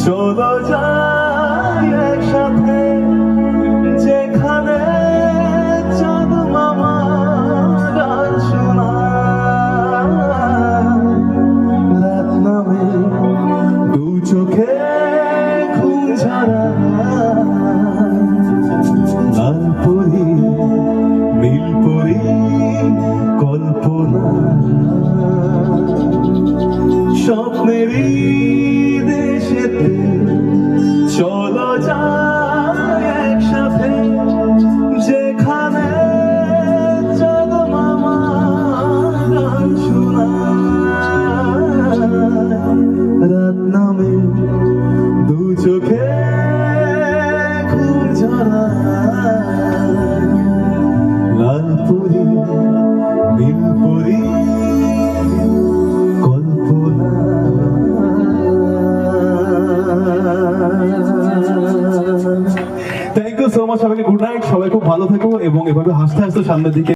চলো যাই একসাথে যেখানে চাঁদ মামা গান শোনায়, রাত নামে দু চোখে ঘুম ঝরায়, লাল পরি নীল পরি কল্পনা, স্বপ্নেরই দেশেতে চলো যাই একসাথে যেখানে চাঁদ মামা গান শোনায়, রাত নামে দু চোখে ঘুম ঝরায়, লাল পরি নীল পরি কল্পনা। থ্যাংক ইউ সো মাচ সবাইকে, গুড নাইট, সবাই খুব ভালো থেকো এবং এভাবে হাসতে হাসতে সামনের দিকে